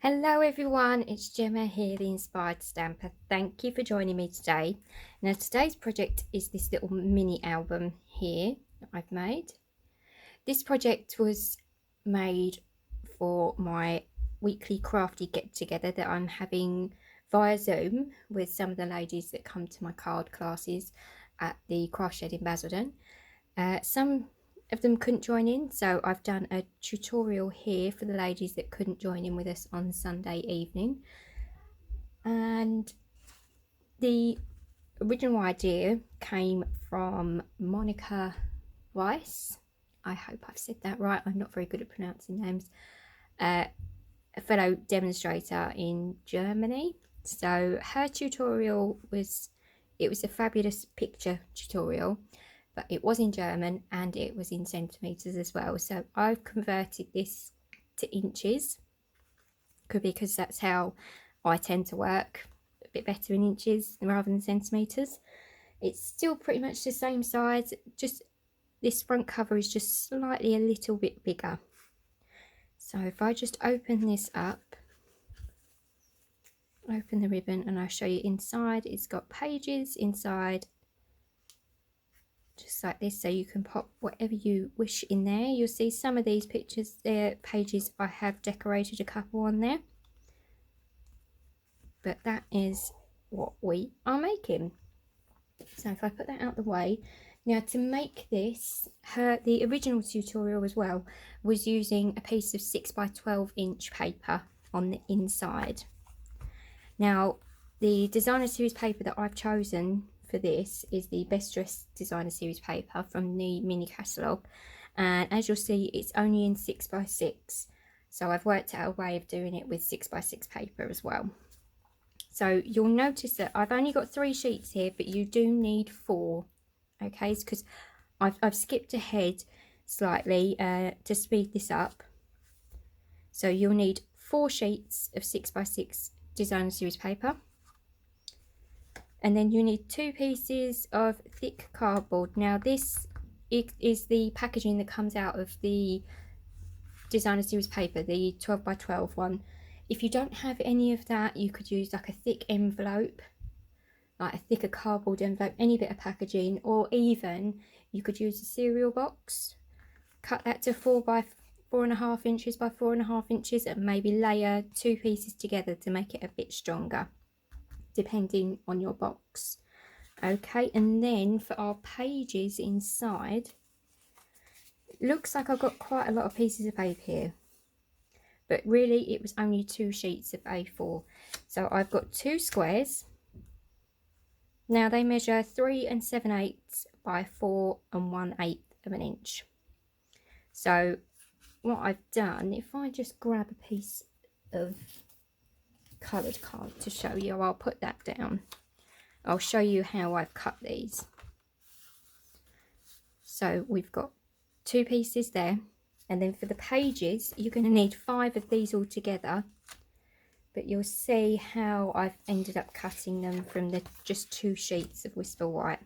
Hello everyone, it's Gemma here, the Inspired Stamper. Thank you for joining me today. Now today's project is this little mini album here that I've made. This project was made for my weekly crafty get together that I'm having via Zoom with some of the ladies that come to my card classes at the craft shed in Basildon. Some of them couldn't join in, so I've done a tutorial here for the ladies that couldn't join in with us on Sunday evening. And the original idea came from Monica Weiss. I hope I've said that right. I'm not very good at pronouncing names. A fellow demonstrator in Germany. So her tutorial was a fabulous picture tutorial, but it was in German and it was in centimeters as well. So I've converted this to inches, because that's how I tend to work, a bit better in inches rather than centimeters. It's still pretty much the same size, just this front cover is just slightly a little bit bigger. So if I just open this up, open the ribbon, and I'll show you inside. It's got pages inside, just like this, so you can pop whatever you wish in there. You'll see some of these pictures, they're pages I have decorated a couple on there, but that is what we are making. So if I put that out the way, now to make this, the original tutorial as well was using a piece of 6x12" paper on the inside. Now the designer series paper that I've chosen for this is the Best Dressed Designer Series paper from the mini catalogue, and as you'll see it's only in 6x6, so I've worked out a way of doing it with 6x6 paper as well. So you'll notice that I've only got 3 sheets here, but you do need 4, okay, because I've skipped ahead slightly to speed this up. So you'll need 4 sheets of 6x6 designer series paper, and then you need 2 pieces of thick cardboard. Now this is the packaging that comes out of the designer series paper, the 12x12 one. If you don't have any of that, you could use like a thick envelope, like a thicker cardboard envelope, any bit of packaging, or even you could use a cereal box, cut that to 4.5 inches by 4.5 inches, and maybe layer 2 pieces together to make it a bit stronger, depending on your box. Okay, and then for our pages inside, it looks like I've got quite a lot of pieces of paper here, but really it was only 2 sheets of A4. So I've got 2 squares. Now they measure 3 7/8 by 4 1/8 of an inch. So what I've done, if I just grab a piece of coloured card to show you, I'll put that down. I'll show you how I've cut these. So we've got 2 pieces there, and then for the pages you're going to need 5 of these all together, but you'll see how I've ended up cutting them from the just 2 sheets of Whisper White.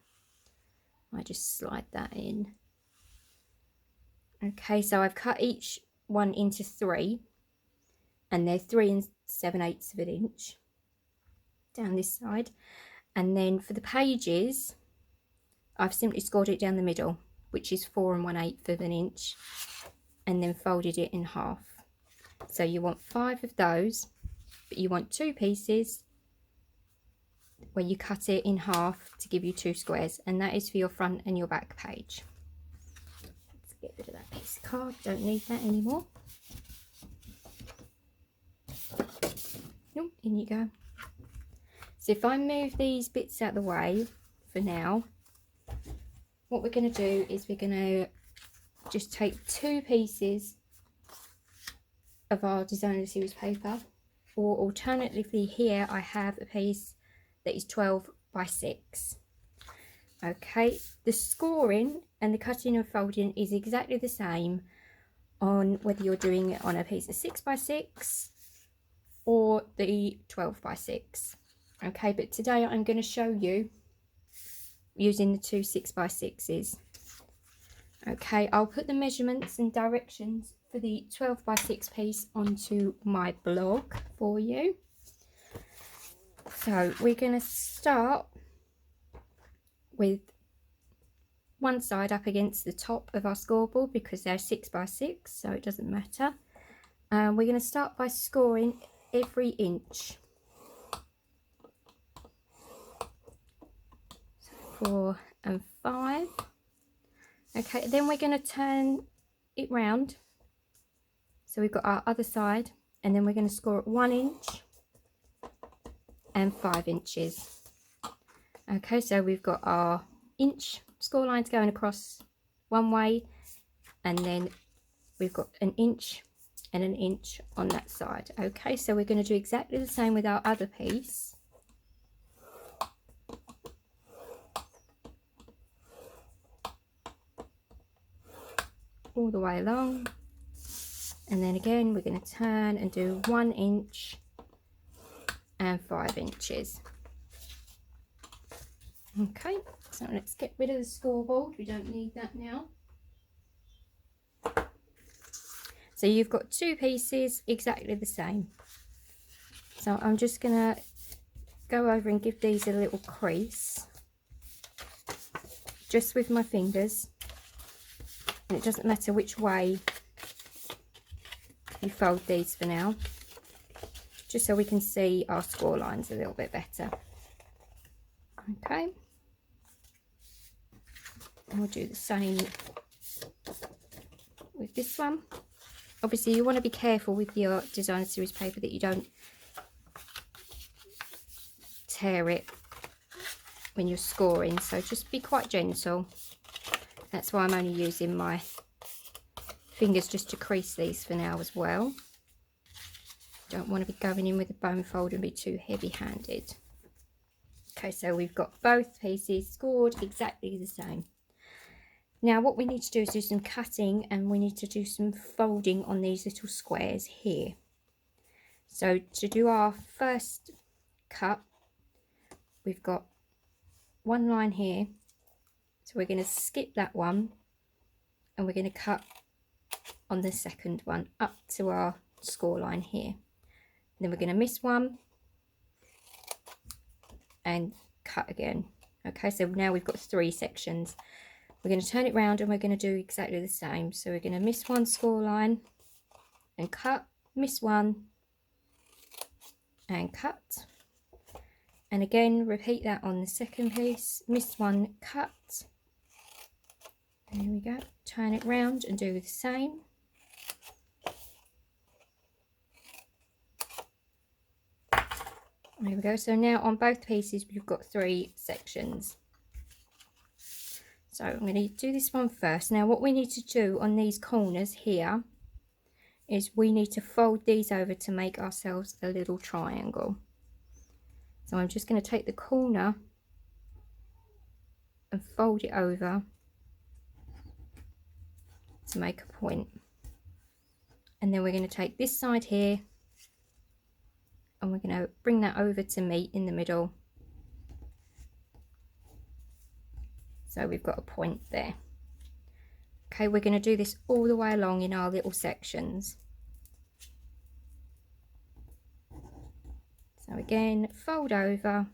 I just slide that in. Okay, so I've cut each one into 3, and they're 3 7/8 of an inch down this side. And then for the pages, I've simply scored it down the middle, which is 4 1/8 of an inch, and then folded it in half. So you want 5 of those, but you want 2 pieces where you cut it in half to give you 2 squares, and that is for your front and your back page. Let's get rid of that piece of card, don't need that anymore. Nope, in you go. So if I move these bits out of the way for now, what we're going to do is we're going to just take 2 pieces of our designer series paper, or alternatively here I have a piece that is 12x6. Okay, the scoring and the cutting and folding is exactly the same on whether you're doing it on a piece of 6x6 or the 12x6. Okay, but today I'm going to show you using the 2 6x6s. Okay, I'll put the measurements and directions for the 12 by 6 piece onto my blog for you. So we're going to start with one side up against the top of our scoreboard because they're 6 by 6, so it doesn't matter. We're going to start by scoring every inch. 4 and 5. Okay, then we're going to turn it round. So we've got our other side, and then we're going to score at 1 inch and 5 inches. Okay, so we've got our inch score lines going across one way, and then we've got an inch and an inch on that side. Okay, so we're going to do exactly the same with our other piece. All the way along, and then again we're going to turn and do 1 inch and 5 inches. Okay, so let's get rid of the scoreboard, we don't need that now. So you've got two pieces exactly the same. So I'm just going to go over and give these a little crease just with my fingers, and it doesn't matter which way you fold these for now, just so we can see our score lines a little bit better. Okay, and we'll do the same with this one. Obviously you want to be careful with your designer series paper that you don't tear it when you're scoring, so just be quite gentle. That's why I'm only using my fingers just to crease these for now as well. Don't want to be going in with a bone fold and be too heavy handed. Okay, so we've got both pieces scored exactly the same. Now what we need to do is do some cutting, and we need to do some folding on these little squares here. So to do our first cut, we've got one line here, so we're going to skip that one and we're going to cut on the second one up to our score line here. And then we're going to miss one and cut again. Okay, so now we've got 3 sections. We're going to turn it round and we're going to do exactly the same. So we're going to miss one score line and cut, miss one and cut, and again repeat that on the second piece, miss one, cut. There we go, turn it round and do the same. There we go, so now on both pieces we've got 3 sections. So I'm going to do this one first. Now what we need to do on these corners here is we need to fold these over to make ourselves a little triangle. So I'm just going to take the corner and fold it over to make a point. And then we're going to take this side here and we're going to bring that over to meet in the middle. So we've got a point there. Okay, we're going to do this all the way along in our little sections. So again, fold over,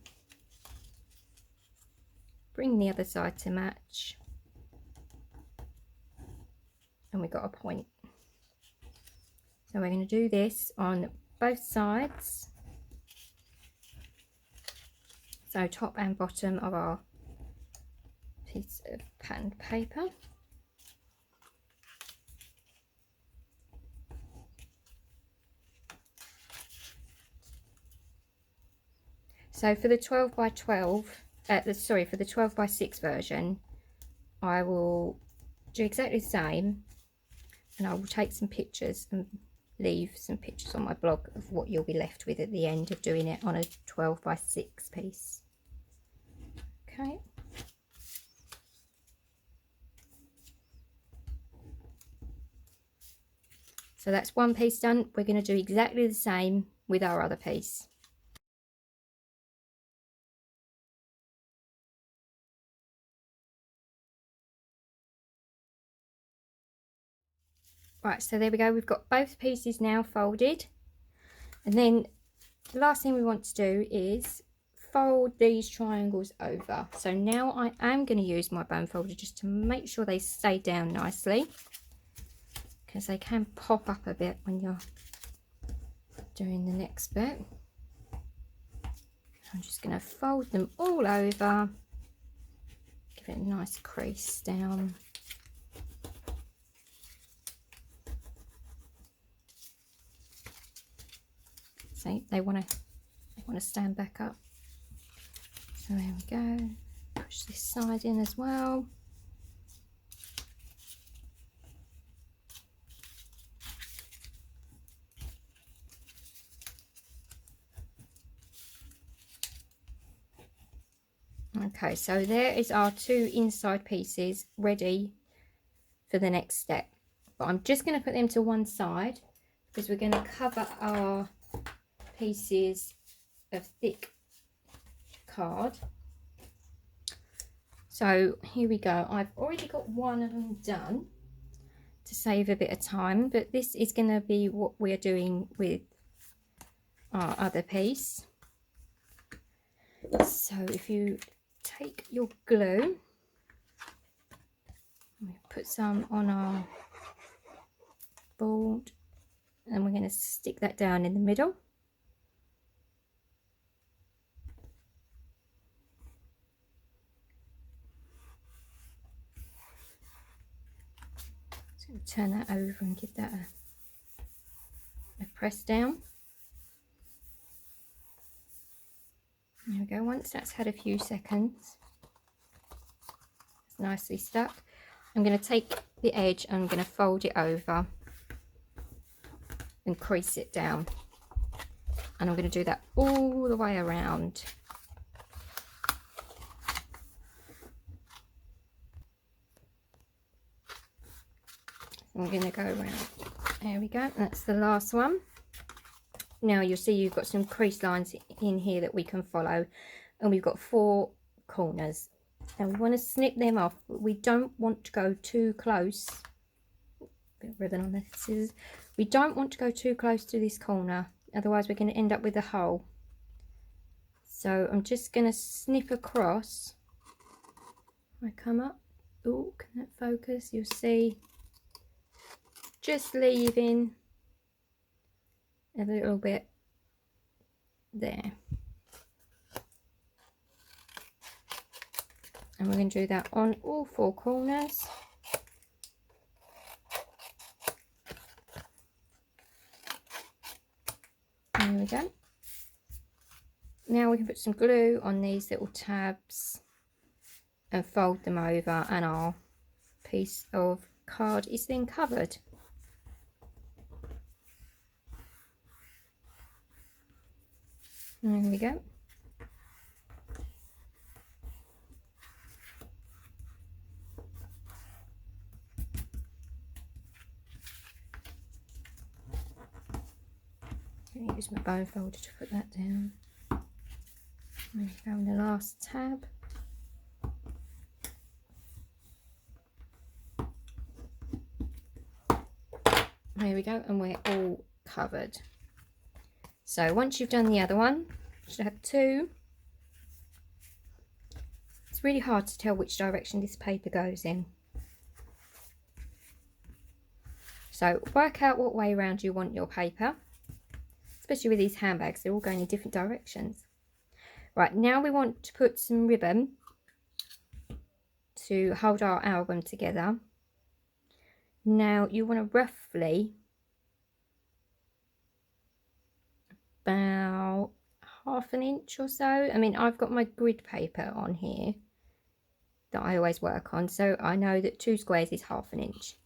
bring the other side to match, and we've got a point. So we're going to do this on both sides, so top and bottom of our piece of patterned paper. So for the 12 by 12, for the 12 by 6 version, I will do exactly the same, and I will take some pictures and leave some pictures on my blog of what you'll be left with at the end of doing it on a 12 by 6 piece. Okay. So that's one piece done. We're going to do exactly the same with our other piece. Right, so there we go. We've got both pieces now folded. And then the last thing we want to do is fold these triangles over. So now I am going to use my bone folder just to make sure they stay down nicely, because they can pop up a bit when you're doing the next bit. I'm just going to fold them all over, give it a nice crease down. See, they want to stand back up. So there we go. Push this side in as well. Okay, so there is our two inside pieces ready for the next step. But I'm just going to put them to one side because we're going to cover our pieces of thick card. So here we go. I've already got one of them done to save a bit of time, but this is going to be what we're doing with our other piece. So if you take your glue, we put some on our board and we're going to stick that down in the middle. So turn that over and give that a press down. There we go. Once that's had a few seconds, it's nicely stuck. I'm going to take the edge and I'm going to fold it over and crease it down. And I'm going to do that all the way around. I'm going to go around. There we go. That's the last one. Now you'll see you've got some crease lines in here that we can follow, and we've got 4 corners. Now we want to snip them off, but we don't want to go too close. Bit of ribbon on the scissors. We don't want to go too close to this corner, otherwise we're going to end up with a hole. So I'm just going to snip across. I come up. Oh, can that focus? You'll see. Just leaving a little bit there. And we're going to do that on all 4 corners. There we go. Now we can put some glue on these little tabs and fold them over, and our piece of card is then covered. There we go. I'm going to use my bone folder to put that down. There we go, in the last tab. There we go, and we're all covered. So once you've done the other one, you should have 2. It's really hard to tell which direction this paper goes in. So work out what way around you want your paper, especially with these handbags, they're all going in different directions. Right, now we want to put some ribbon to hold our album together. Now you want to roughly about ½ an inch or so. I mean, I've got my grid paper on here that I always work on, so I know that 2 squares is ½ an inch.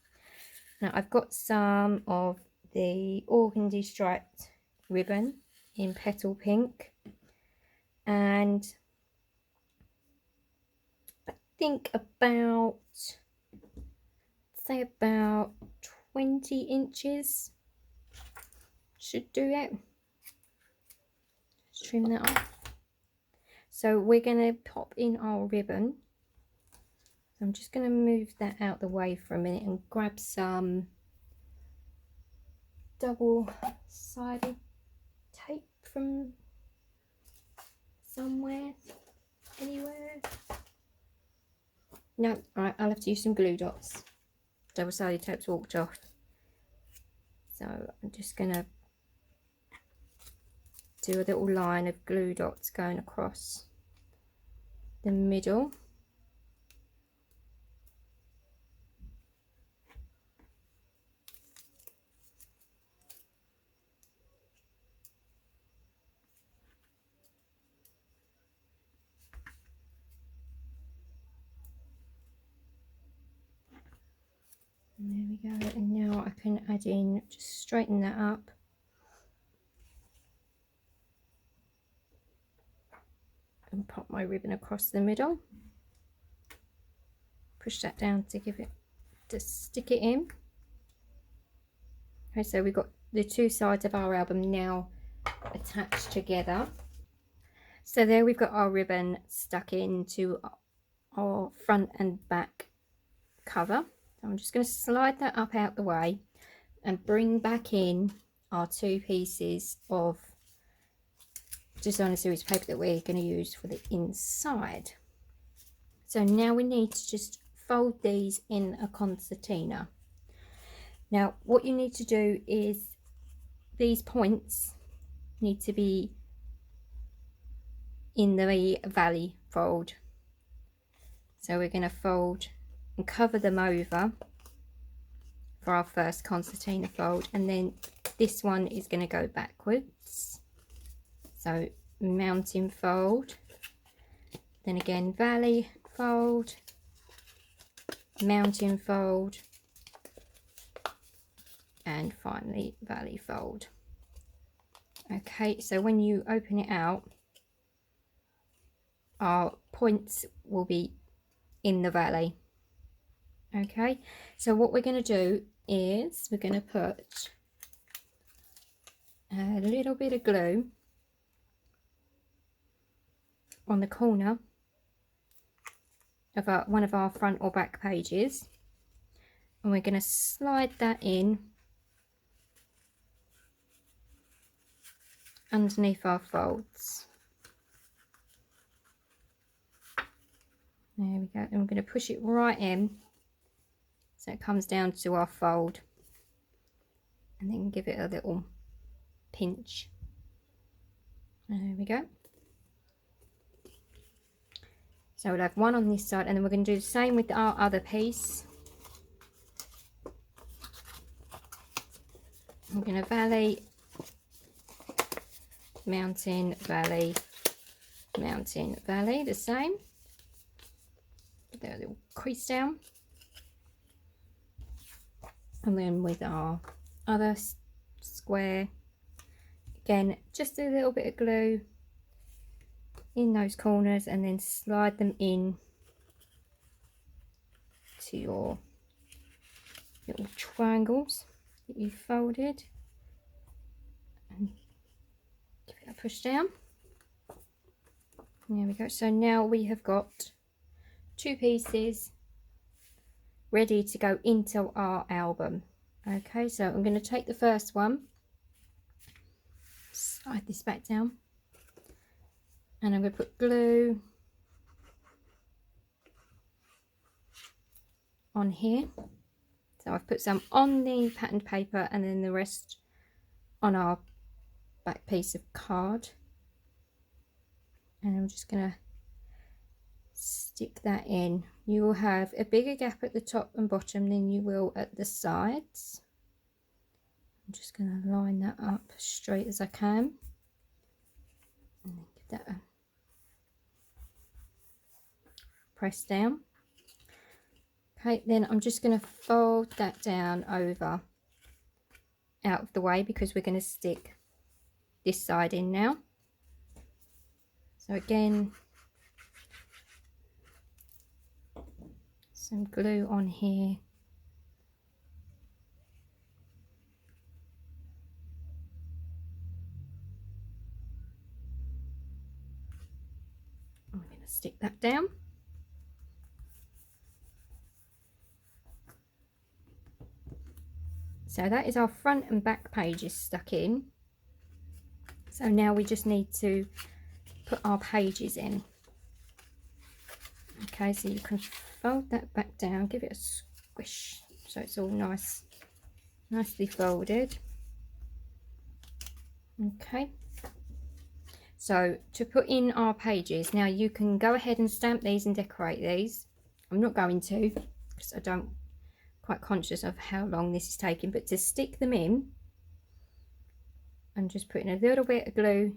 Now I've got some of the organdy striped ribbon in petal pink, and I think about, say about 20 inches should do it. Just trim that off. So we're going to pop in our ribbon. I'm just going to move that out the way for a minute and grab some double-sided tape from somewhere, anywhere. No, right, I'll have to use some glue dots. Double-sided tape's walked off. So I'm just gonna do a little line of glue dots going across the middle. And there we go, and now I can add in, just straighten that up. And pop my ribbon across the middle. Push that down to give it, to stick it in. Okay, so we've got the two sides of our album now attached together. So there we've got our ribbon stuck into our front and back cover. So I'm just going to slide that up out the way and bring back in our two pieces of designer series paper that we're going to use for the inside. So now we need to just fold these in a concertina. Now what you need to do is these points need to be in the valley fold. So we're going to fold and cover them over for our first concertina fold, and then this one is going to go backwards. So mountain fold, then again valley fold, mountain fold, and finally valley fold. Okay, so when you open it out, our points will be in the valley. Okay, so what we're going to do is we're going to put a little bit of glue on the corner of one of our front or back pages, and we're going to slide that in underneath our folds. There we go, and we're going to push it right in so it comes down to our fold, and then give it a little pinch. There we go. So we'll have one on this side, and then we're going to do the same with our other piece. I'm going to valley, mountain, valley, mountain, valley, the same. Put that little crease down. And then with our other square, again, just a little bit of glue in those corners, and then slide them in to your little triangles that you've folded, and give it a push down. There we go. So now we have got two pieces ready to go into our album. Okay, so I'm going to take the first one, slide this back down, and I'm going to put glue on here. So I've put some on the patterned paper and then the rest on our back piece of card, and I'm just going to stick that in. You will have a bigger gap at the top and bottom than you will at the sides. I'm just going to line that up straight as I can, and then give that a press down. Okay, then I'm just going to fold that down over out of the way, because we're going to stick this side in now. So again, some glue on here. I'm going to stick that down. So that is our front and back pages stuck in. So now we just need to put our pages in. Okay, so you can fold that back down, give it a squish so it's all nicely folded. Okay, so to put in our pages, now you can go ahead and stamp these and decorate these. I'm not going to, because I don't, quite conscious of how long this is taking, but to stick them in, I'm just putting a little bit of glue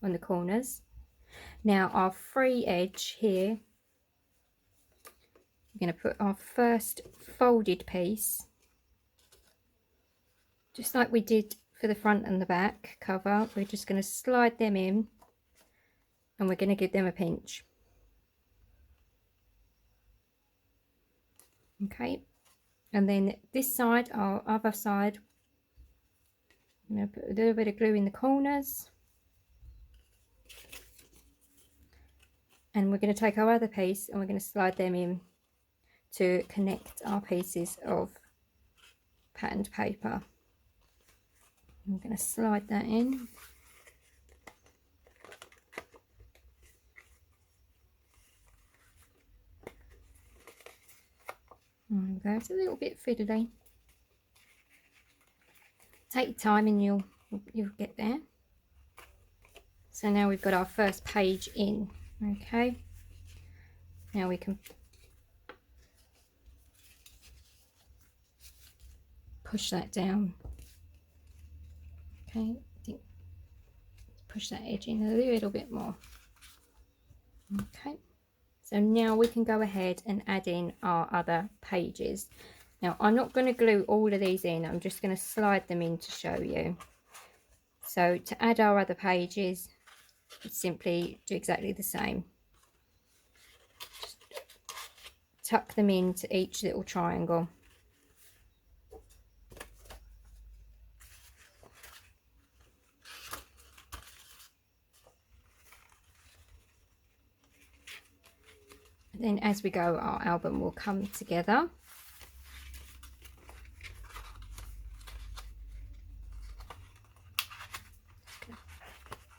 on the corners. Now our free edge here, we're going to put our first folded piece, just like we did for the front and the back cover. We're just going to slide them in and we're going to give them a pinch. Okay, and then this side, our other side, I'm going to put a little bit of glue in the corners, and we're going to take our other piece and we're going to slide them in to connect our pieces of patterned paper. I'm going to slide that in. There we go. It's a little bit fiddly. Take your time and you'll get there. So now we've got our first page in. Okay. Now we can push that down. Okay, I think push that edge in a little bit more. Okay, so now we can go ahead and add in our other pages. Now I'm not going to glue all of these in, I'm just going to slide them in to show you. So to add our other pages, simply do exactly the same. Just tuck them into each little triangle. Then as we go, our album will come together.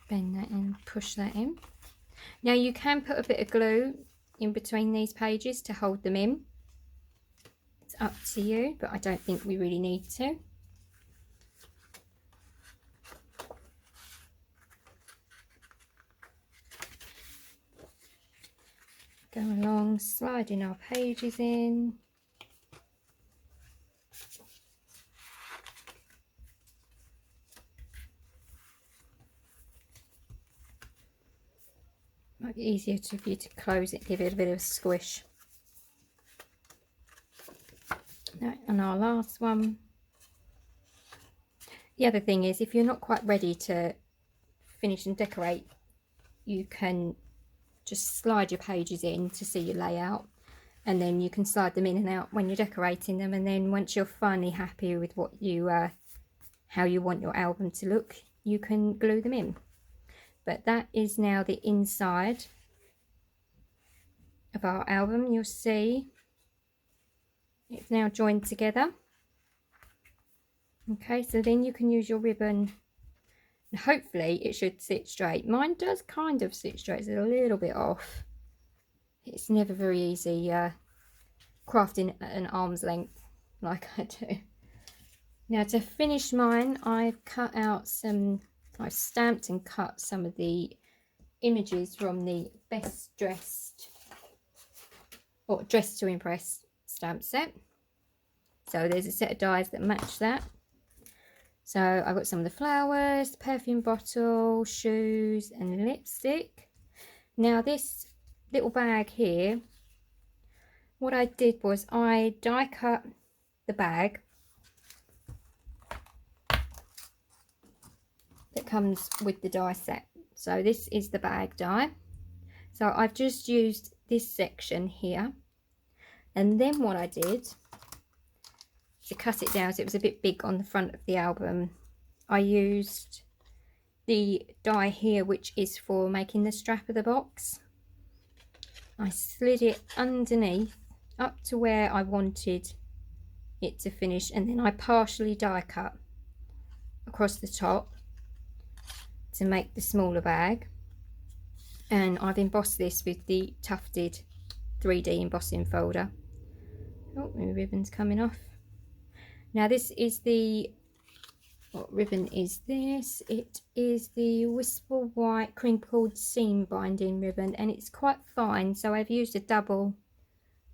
Bend that and push that in. Now you can put a bit of glue in between these pages to hold them in. It's up to you, but I don't think we really need to. Go along, sliding our pages in. Might be easier for you to close it, give it a bit of a squish. Now, and our last one. The other thing is, if you're not quite ready to finish and decorate, you can just slide your pages in to see your layout, and then you can slide them in and out when you're decorating them, and then once you're finally happy with what you how you want your album to look, you can glue them in. But that is now the inside of our album. You'll see it's now joined together. Okay, so then you can use your ribbon. Hopefully it should sit straight. Mine does kind of sit straight, it's a little bit off. It's never very easy crafting at an arm's length like I do. Now to finish mine, I've stamped and cut some of the images from the Best Dressed or Dressed to Impress stamp set. So there's a set of dies that match that. So I've got some of the flowers, the perfume bottle, shoes and lipstick. Now this little bag here, what I did was I die cut the bag that comes with the die set. So this is the bag die. So I've just used this section here, and then what I did to cut it down, so it was a bit big on the front of the album, I used the die here, which is for making the strap of the box. I slid it underneath up to where I wanted it to finish, and then I partially die cut across the top to make the smaller bag. And I've embossed this with the tufted 3D embossing folder. Oh, my ribbon's coming off. Now this is the, what ribbon is this? It is the Whisper White crinkled seam binding ribbon, and it's quite fine, so I've used a double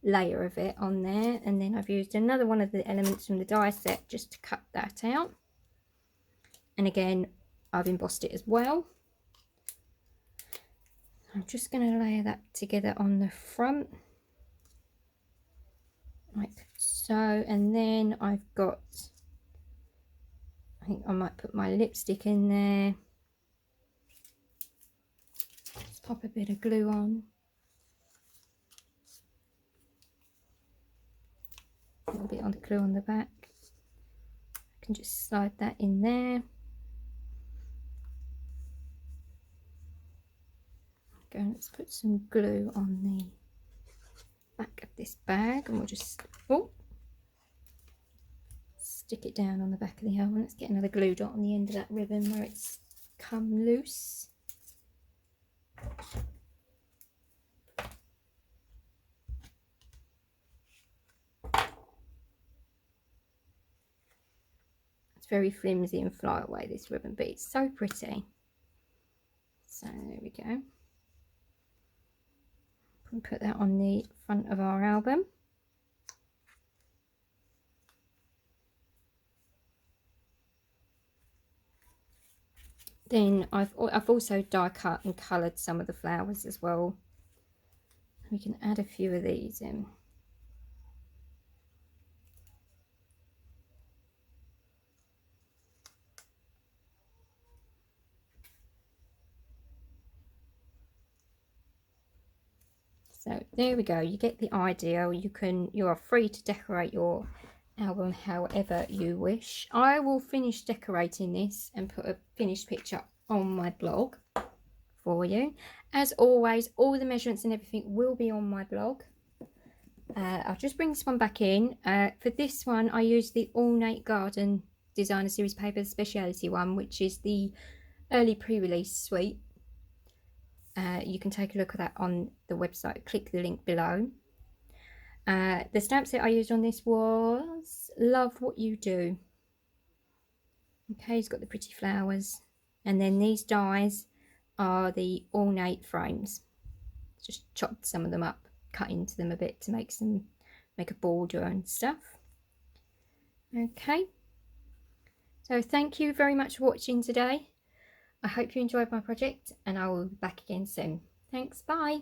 layer of it on there, and then I've used another one of the elements from the die set just to cut that out. And again, I've embossed it as well. I'm just going to layer that together on the front like so, and then I've got, I think I might put my lipstick in there. Let's pop a bit of glue on. A little bit on the glue on the back. I can just slide that in there. Okay, let's put some glue on the back of this bag, and we'll just stick it down on the back of the other one. Let's get another glue dot on the end of that ribbon where it's come loose. It's very flimsy and fly away, this ribbon, but it's so pretty. So there we go. And put that on the front of our album. Then I've also die cut and coloured some of the flowers as well. We can add a few of these in. So there we go, you get the idea. You are free to decorate your album however you wish. I will finish decorating this and put a finished picture on my blog for you. As always, all the measurements and everything will be on my blog. I'll just bring this one back in. For this one, I used the Ornate Garden Designer Series paper, the speciality one, which is the early pre-release suite. You can take a look at that on the website, click the link below. The stamp set I used on this was Love What You Do. Okay, it's got the pretty flowers, and then these dies are the ornate frames. Just chopped some of them up, cut into them a bit to make a border and stuff. Okay, so thank you very much for watching today. I hope you enjoyed my project, and I will be back again soon. Thanks, bye.